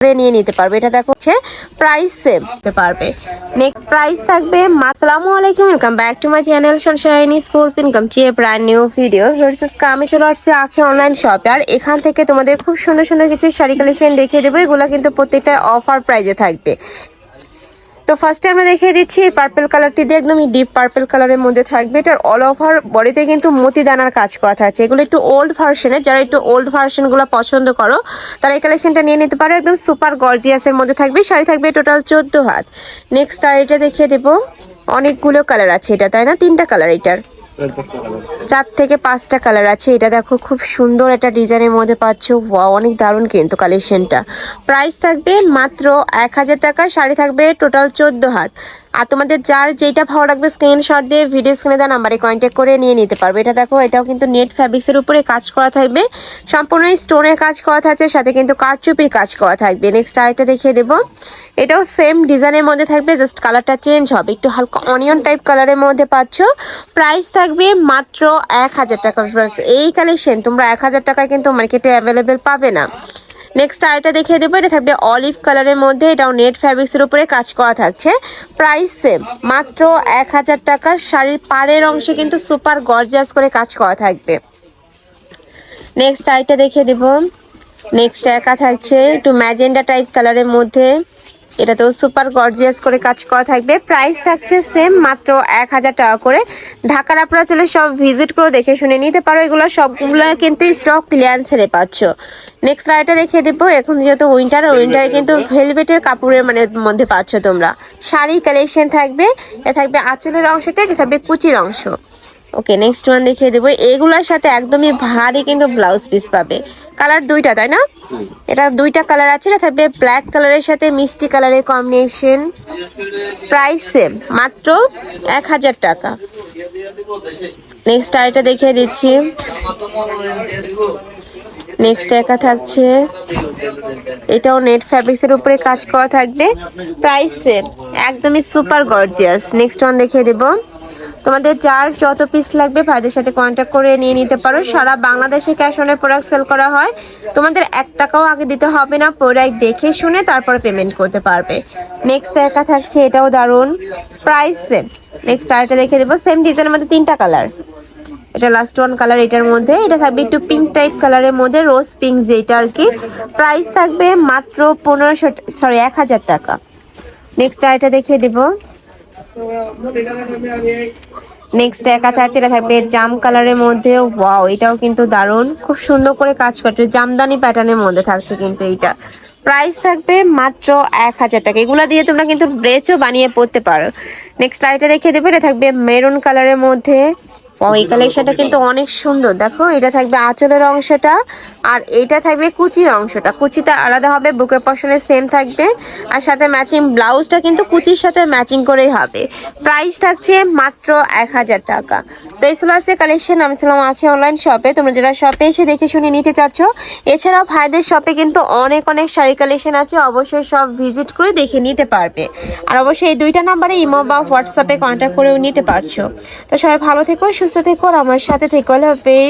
নিয়ে নিতে পারবে। এটা দেখো হচ্ছে প্রাইস সেম হতে পারবে। নেক্সট প্রাইস থাকবে। আসসালামু আলাইকুম, welcome back to my channel sunshine sport income to a brand new video. আমি চলে আসছি আখি অনলাইন শপে, আর এখান থেকে তোমাদের খুব সুন্দর সুন্দর কিছু শাড়ি কালেকশন দেখিয়ে দেবো। এগুলো কিন্তু প্রত্যেকটা অফার প্রাইজে থাকবে। তো ফার্স্টে আমরা দেখিয়ে দিচ্ছি পার্পল কালারটি দিয়ে, একদমই ডিপ পার্পল কালারের মধ্যে থাকবে। এটার অল ওভার বডিতে কিন্তু মতি দানার কাজ করা থাকছে। এগুলো একটু ওল্ড ভার্সনের, যারা একটু ওল্ড ভার্সনগুলো পছন্দ করো তারা এই কালেকশনটা নিয়ে নিতে পারো। একদম সুপার গর্জিয়াসের মধ্যে থাকবে। শাড়ি থাকবে টোটাল 14 হাত। নেক্সট শাড়িটা দেখিয়ে দেবো। অনেকগুলো কালার আছে এটা, তাই না? 3টা কালার এটার, 4 থেকে 5টা কালার আছে। এটা দেখো খুব সুন্দর একটা ডিজাইনের মধ্যে পাচ্ছ। ওয়াও, অনেক দারুণ কিন্তু কালেকশনটা। প্রাইস থাকবে মাত্র 1000 টাকা। শাড়ি থাকবে টোটাল 14 হাত। আর তোমাদের যার যেটা ভালো লাগবে স্ক্রিনশট দিয়ে ভিডিও স্ক্রিনে দেওয়া নাম্বারে কন্ট্যাক্ট করে নিয়ে নিতে পারবে। এটা দেখো, এটাও কিন্তু নেট ফ্যাব্রিক্সের উপরে কাজ করা থাকবে। সম্পূর্ণ স্টোনের কাজ করা থাকছে, সাথে কিন্তু কারচুপির কাজ করা থাকবে। নেক্সট আরেকটা দেখিয়ে দেবো। এটাও সেম ডিজাইনের মধ্যে থাকবে, জাস্ট কালারটা চেঞ্জ হবে। একটু হালকা অনিয়ন টাইপ কালারের মধ্যে পাচ্ছ। প্রাইস থাকবে মাত্র 1000 টাকা। এই কালেকশন তোমরা 1000 টাকায় কিন্তু মার্কেটে অ্যাভেলেবেল পাবে না। নেক্সট আরেকটা দেখিয়ে দেবো। এটা থাকবে অলিভ কালারের মধ্যে, এটাও নেট ফ্যাব্রিক্সের উপরে কাজ করা থাকছে। প্রাইস সেম মাত্র 1000 টাকা। শাড়ির পাড়ের অংশে কিন্তু সুপার গর্জিয়াস করে কাজ করা থাকবে। নেক্সট আরেকটা দেখিয়ে দেবো। নেক্সট একা থাকছে একটু ম্যাজেন্ডা টাইপ কালারের মধ্যে, এটা তো সুপার গর্জিয়াস করে কাজ করা থাকবে। প্রাইস থাকছে সেম মাত্র 1000 টাকা করে। ঢাকার আপনারা চলে সব ভিজিট করে দেখে শুনে নিতে পারো। এগুলো সবগুলো কিন্তু স্টক ক্লিয়ারেন্সে পাচ্ছ। নেক্সট আইটা দেখিয়ে দেবো। এখন যেহেতু উইন্টারে কিন্তু ভেলভেটের কাপড়ের মধ্যে পাচ্ছ তোমরা। শাড়ি কালেকশন থাকবে। এটা থাকবে আঁচলের অংশটা, এটা থাকবে কুচির অংশ। ওকে, নেক্সট ওয়ান দেখিয়ে দেবো। এগুলোর সাথে একদমই ভারী কিন্তু ব্লাউজ পিস পাবে। কালার 2টা, তাই না? এটা 2টা কালার আছে। এটা থাকবে ব্ল্যাক কালারের সাথে মিষ্টি কালারের কম্বিনেশন। প্রাইস সেম মাত্র 1000 টাকা। নেক্সট আইটা দেখিয়ে দিচ্ছি। নেক্সট একা থাকছে, এটাও নেট ফ্যাব্রিক্সের উপরে কাজ করা থাকবে। প্রাইস সেম, একদমই সুপার গর্জিয়াস। নেক্সট ওয়ান দেখিয়ে দেবো। তোমাদের যার যত পিস লাগবে ভাইদের সাথে কন্ট্যাক্ট করে নিয়ে নিতে পারো। সারা বাংলাদেশে ক্যাশ অনের প্রোডাক্ট সেল করা হয়। তোমাদের 1 টাকাও আগে দিতে হবে না, প্রোডাক্ট দেখে শুনে তারপরে পেমেন্ট করতে পারবে। নেক্সট একা থাকছে, এটাও দারুণ। Price same. নেক্সট আরেকটা দেখে দেবো। সেম ডিজাইনের মধ্যে 3টা কালার। এটা লাস্ট ওয়ান কালার এটার মধ্যে। এটা থাকবে একটু পিঙ্ক টাইপ কালারের মধ্যে, রোজ পিঙ্ক যেটা আর কি। প্রাইস থাকবে মাত্র 1000 টাকা। নেক্সট আরেকটা দেখিয়ে দেবো। নেক্সট একা থাকছে, এটা থাকবে জাম কালারের মধ্যে। ওয়াও, এটাও কিন্তু দারুণ, খুব সুন্দর করে কাজ করছে। জামদানি প্যাটার্নের মধ্যে থাকছে কিন্তু এইটা। প্রাইস থাকবে মাত্র 1000 টাকা। এগুলো দিয়ে তোমরা কিন্তু ড্রেসও বানিয়ে পরতে পারো। নেক্সট আইটা দেখিয়ে দেবো। এটা থাকবে মেরুন কালারের মধ্যে। এই কালেকশনটা কিন্তু অনেক সুন্দর। দেখো, এটা থাকবে আঁচলের অংশটা, আর এইটা থাকবে কুচির অংশটা। কুচিটা আলাদা হবে, বুকের পশনে সেম থাকবে, আর সাথে ম্যাচিং ব্লাউজটা কিন্তু কুচির সাথে ম্যাচিং করেই হবে। প্রাইস থাকছে মাত্র 1000 টাকা। তো এই ছিল আজকে কালেকশন। আমি ছিলাম আখি অনলাইন শপে। তোমরা যারা শপে এসে দেখে শুনে নিতে চাচ্ছ, এছাড়াও ভাইদের শপে কিন্তু অনেক শাড়ি কালেকশন আছে, অবশ্যই সব ভিজিট করে দেখে নিতে পারবে। আর অবশ্যই এই 2টা নাম্বারে ইমো বা হোয়াটসঅ্যাপে কন্ট্যাক্ট করেও নিতে পারছো। তো সবাই ভালো থেকো, সুস্থ থেকো, আর আমার সাথে থেকো। আল্লাহ হাফেজ।